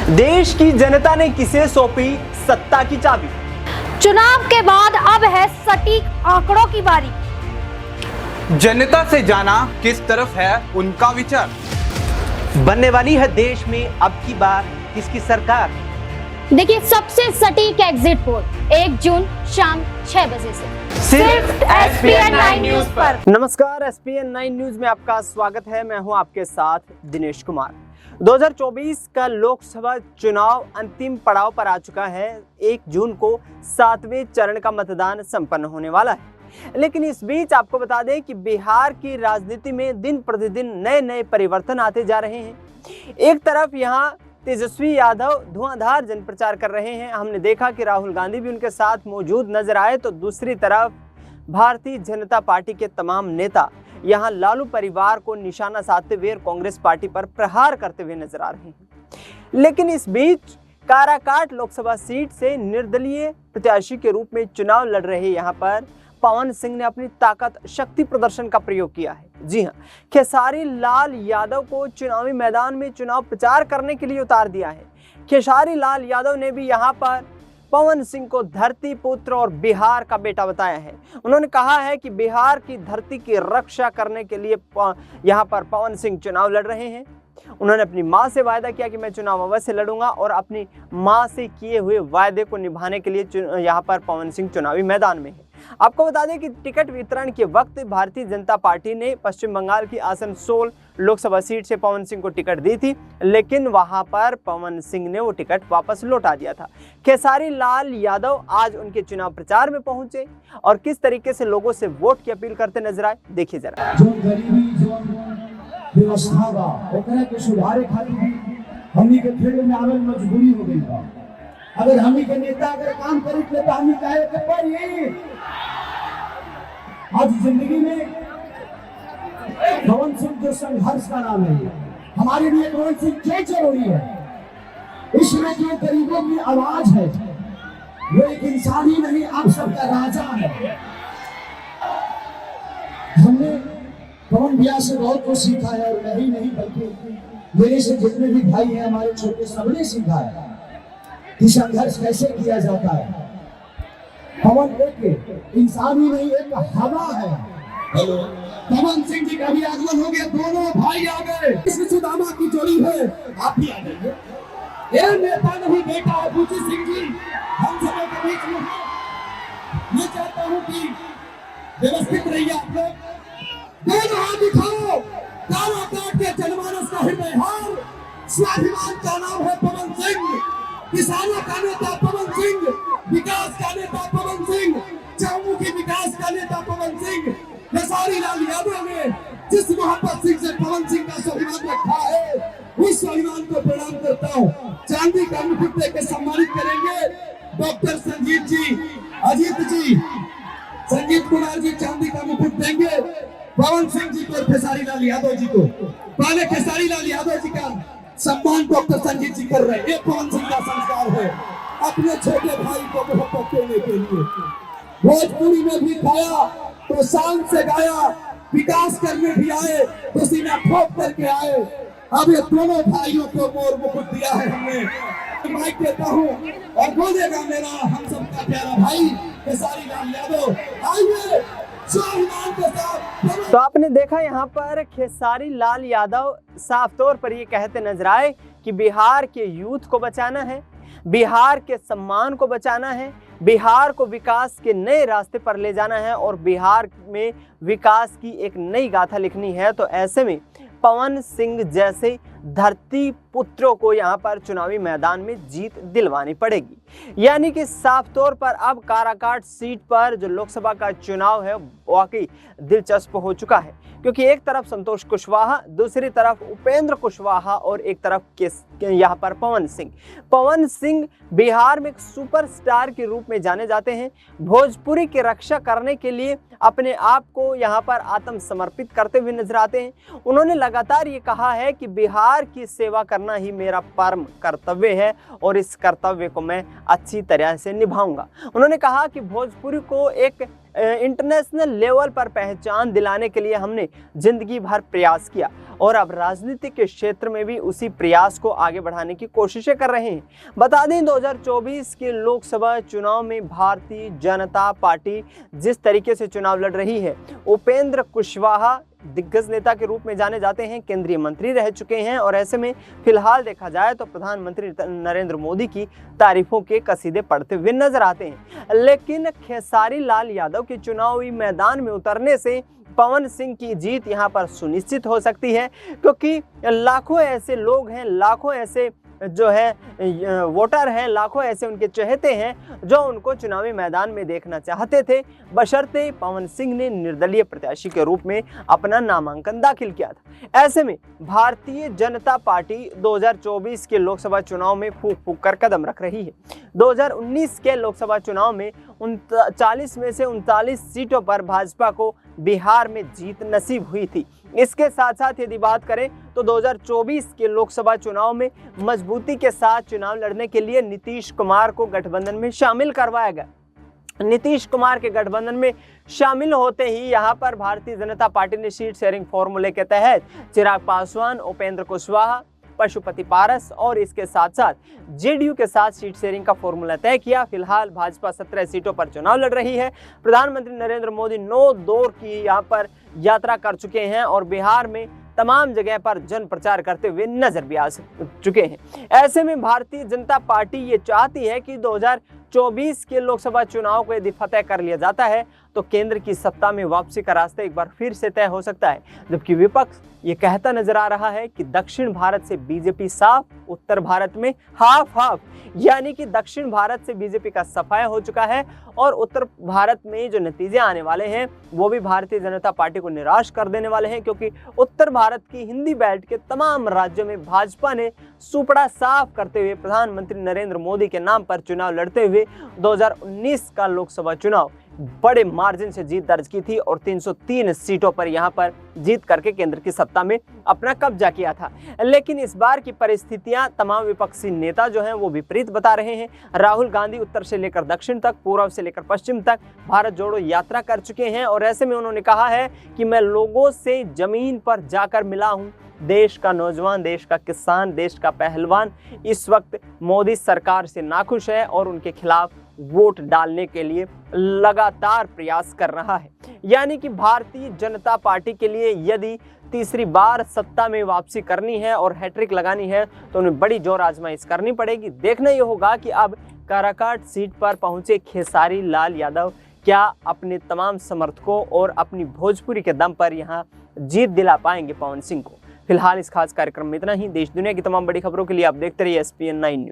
देश की जनता ने किसे सौंपी सत्ता की चाबी? चुनाव के बाद अब है सटीक आंकड़ों की बारी। जनता से जाना किस तरफ है उनका विचार। बनने वाली है देश में अब की बार किसकी सरकार? देखिए सबसे सटीक एग्जिट पोल 1 जून शाम 6 बजे से सिर्फ SPN 9 न्यूज पर। नमस्कार, SPN 9 न्यूज में आपका स्वागत है। मैं हूं आपके साथ दिनेश कुमार। 2024 का लोकसभा चुनाव अंतिम पड़ाव पर आ चुका है। 1 जून को 7वें चरण का मतदान संपन्न होने वाला है। लेकिन इस बीच आपको बता दें कि बिहार की राजनीति में दिन प्रतिदिन नए नए परिवर्तन आते जा रहे हैं। एक तरफ यहाँ तेजस्वी यादव धुआंधार जनप्रचार कर रहे हैं। हमने देखा कि राहुल गांधी भी उनके साथ मौजूद नजर आए, तो दूसरी तरफ भारतीय जनता पार्टी के तमाम नेता यहाँ लालू परिवार को निशाना साधते हुए कांग्रेस पार्टी पर प्रहार करते हुए नजर आ रहे हैं। लेकिन इस बीच काराकाट लोकसभा सीट से निर्दलीय प्रत्याशी के रूप में चुनाव लड़ रहे यहाँ पर पवन सिंह ने अपनी ताकत शक्ति प्रदर्शन का प्रयोग किया है। जी हां, खेसारी लाल यादव को चुनावी मैदान में चुनाव प्रचार करने के लिए उतार दिया है। खेसारी लाल यादव ने भी यहां पर पवन सिंह को धरती पुत्र और बिहार का बेटा बताया है। उन्होंने कहा है कि बिहार की धरती की रक्षा करने के लिए यहां पर पवन सिंह चुनाव लड़ रहे हैं। उन्होंने अपनी मां से वायदा किया कि मैं चुनाव अवश्य लड़ूंगा और अपनी मां से किए हुए वायदे को निभाने के लिए यहां पर पवन सिंह चुनावी मैदान में है। आपको बता दें कि टिकट वितरण के वक्त भारतीय जनता पार्टी ने पश्चिम बंगाल की आसनसोल लोकसभा सीट से पवन सिंह को टिकट दी थी, लेकिन वहां पर पवन सिंह ने वो टिकट वापस लौटा दिया था। खेसारी लाल यादव आज उनके चुनाव प्रचार में पहुंचे और किस तरीके से लोगों से वोट की अपील करते नजर आए, देखिए जरा। जो गरीबी जो व्यवस्था बा ओकरा के सुधारे खातिर हमनी के फील्ड में आवे मजबूरी हो गई बा। अगर हमनी के नेता अगर काम करित ले तो हमनी काहे के पड़ी। आज जिंदगी में पवन सिंह जो संघर्ष का नाम है, हमारे लिए पवन सिंह क्यों जरूरी है? इसमें जो गरीबों की आवाज है वो एक इंसान ही नहीं, आप सबका राजा है। हमने पवन भैया से बहुत कुछ सीखा है और मैं ही नहीं बल्कि मेरे से जितने भी भाई हैं हमारे छोटे, सबने सीखा है कि संघर्ष कैसे किया जाता है। पवन एक इंसान ही नहीं, एक हवा है। हेलो, पवन सिंह जी का भी आगमन हो गया, दोनों भाई आ गए। इस सुदामा की जोड़ी है, आप भी आ जाइए। ये नेता नहीं बेटा है पूछी सिंह जी, हम सबों के बीच में है। मैं चाहता हूँ कि व्यवस्थित रहिए आप लोग। दोनों हाथ दिखाओ, काला काट के जनमानस का हृदय हार। स्वाभिमान का नाम है पवन सिंह, किसानों का नेता पवन सिंह, विकास का नेता पवन सिंह, चहुमुखी विकास का नेता पवन सिंह। खेसारी लाल यादव ने जिस मोहब्बत सिंह से पवन सिंह का स्वाभिमान रखा है, उस स्वाभिमान को प्रणाम करता हूँ। चांदी का मुकुट देकर सम्मानित करेंगे डॉक्टर संजीत जी, अजीत जी, संजीत कुमार जी चांदी का मुकुट देंगे पवन सिंह जी को, खेसारी लाल यादव जी को। पहले खेसारी लाल यादव जी का सम्मान डॉक्टर संजीत जी कर रहे हैं। ये पवन सिंह का संस्कार है अपने छोटे भाई को मोहब्बत देने के लिए। भोजपुरी में भी खाया तो शान से गाया, विकास करने भी आए तो सीना ठोक करके आए। अब ये दोनों भाइयों को मोर मुकुट दिया है हमने। माइक देता हूँ और बोलेगा मेरा हम सबका प्यारा भाई खेसारी लाल यादव। आइए तो आपने देखा यहाँ पर खेसारी लाल यादव साफ तौर पर ये कहते नजर आए कि बिहार के यूथ को बचाना है, बिहार के सम्मान को बचाना है, बिहार को विकास के नए रास्ते पर ले जाना है और बिहार में विकास की एक नई गाथा लिखनी है। तो ऐसे में पवन सिंह जैसे धरती पुत्रों को यहाँ पर चुनावी मैदान में जीत दिलवानी पड़ेगी। यानी कि साफ तौर पर अब काराकाट सीट पर जो लोकसभा का चुनाव है वाकई दिलचस्प हो चुका है, क्योंकि एक तरफ संतोष कुशवाहा, दूसरी तरफ उपेंद्र कुशवाहा और एक तरफ यहाँ पर पवन सिंह। पवन सिंह बिहार में एक सुपरस्टार के रूप में जाने जाते हैं। भोजपुरी की रक्षा करने के लिए अपने आप को यहाँ पर आत्मसमर्पित करते हुए नजर आते हैं। उन्होंने लगातार ये कहा है कि बिहार की सेवा करना ही मेरा परम कर्तव्य है और इस कर्तव्य को मैं अच्छी तरह से निभाऊंगा। उन्होंने कहा कि भोजपुरी को एक इंटरनेशनल लेवल पर पहचान दिलाने के लिए हमने जिंदगी भर प्रयास किया और अब राजनीति के क्षेत्र में भी उसी प्रयास को आगे बढ़ाने की कोशिशें कर रहे हैं। बता दें 2024 के लोकसभा चुनाव में भारतीय जनता पार्टी जिस तरीके से चुनाव लड़ रही है, उपेंद्र कुशवाहा दिग्गज नेता के रूप में जाने जाते हैं, केंद्रीय मंत्री रह चुके हैं और ऐसे में फिलहाल देखा जाए तो प्रधानमंत्री नरेंद्र मोदी की तारीफों के कसीदे पढ़ते हुए नजर आते हैं। लेकिन खेसारी लाल यादव के चुनावी मैदान में उतरने से पवन सिंह की जीत यहां पर सुनिश्चित हो सकती है, क्योंकि लाखों ऐसे लोग हैं, लाखों ऐसे जो है वोटर हैं, लाखों ऐसे उनके चहेते हैं जो उनको चुनावी मैदान में देखना चाहते थे, बशर्ते पवन सिंह ने निर्दलीय प्रत्याशी के रूप में अपना नामांकन दाखिल किया था। ऐसे में भारतीय जनता पार्टी 2024 के लोकसभा चुनाव में फूंक फूंक कर कदम रख रही है। 2019 के लोकसभा चुनाव में 40 में से 39 सीटों पर भाजपा को बिहार में जीत नसीब हुई थी। इसके साथ साथ यदि बात करें तो 2024 के लोकसभा चुनाव में मजबूती के साथ चुनाव लड़ने के लिए नीतीश कुमार को गठबंधन में शामिल करवाया गया। नीतीश कुमार के गठबंधन में शामिल होते ही यहां पर भारतीय जनता पार्टी ने सीट शेयरिंग फॉर्मूले के तहत चिराग पासवान, उपेंद्र कुशवाहा, पशुपति पारस और इसके साथ साथ जेडीयू के साथ सीट शेयरिंग का फॉर्मूला तय किया। फिलहाल भाजपा 17 सीटों पर चुनाव लड़ रही है। प्रधानमंत्री नरेंद्र मोदी 9 दौर की यहां पर यात्रा कर चुके हैं और बिहार में तमाम जगह पर जन प्रचार करते हुए नजर भी आ चुके हैं। ऐसे में भारतीय जनता पार्टी ये चाहती है कि 2024 के लोकसभा चुनाव को यदि फतेह कर लिया जाता है तो केंद्र की सत्ता में वापसी का रास्ता एक बार फिर से तय हो सकता है। जबकि विपक्ष ये कहता नजर आ रहा है कि दक्षिण भारत से बीजेपी साफ, उत्तर भारत में हाफ हाफ, यानी कि दक्षिण भारत से बीजेपी का सफाया हो चुका है और उत्तर भारत में जो नतीजे आने वाले हैं वो भी भारतीय जनता पार्टी को निराश कर देने वाले हैं, क्योंकि उत्तर भारत की हिंदी बेल्ट के तमाम राज्यों में भाजपा ने सुपड़ा साफ करते हुए प्रधानमंत्री नरेंद्र मोदी के नाम पर चुनाव लड़ते हुए 2019 का लोकसभा चुनाव बड़े मार्जिन से जीत दर्ज की थी और 303 सीटों पर यहां पर जीत करके केंद्र की सत्ता में अपना कब्जा किया था। लेकिन इस बार की परिस्थितियां तमाम विपक्षी नेता जो हैं वो विपरीत बता रहे हैं। राहुल गांधी उत्तर से लेकर दक्षिण तक, पूर्व से लेकर पश्चिम तक भारत जोड़ो यात्रा कर चुके हैं और ऐसे में उन्होंने कहा है कि मैं लोगों से जमीन पर जाकर मिला हूं। देश का नौजवान, देश का किसान, देश का पहलवान इस वक्त मोदी सरकार से नाखुश है और उनके खिलाफ वोट डालने के लिए लगातार प्रयास कर रहा है। यानी कि भारतीय जनता पार्टी के लिए यदि तीसरी बार सत्ता में वापसी करनी है और हैट्रिक लगानी है तो उन्हें बड़ी जोर आजमाइश करनी पड़ेगी। देखना ये होगा कि अब काराकाट सीट पर पहुंचे खेसारी लाल यादव क्या अपने तमाम समर्थकों और अपनी भोजपुरी के दम पर यहां जीत दिला पाएंगे पवन सिंह को। फिलहाल इस खास कार्यक्रम में इतना ही। देश दुनिया की तमाम बड़ी खबरों के लिए आप देखते रहिए SPN9 न्यूज।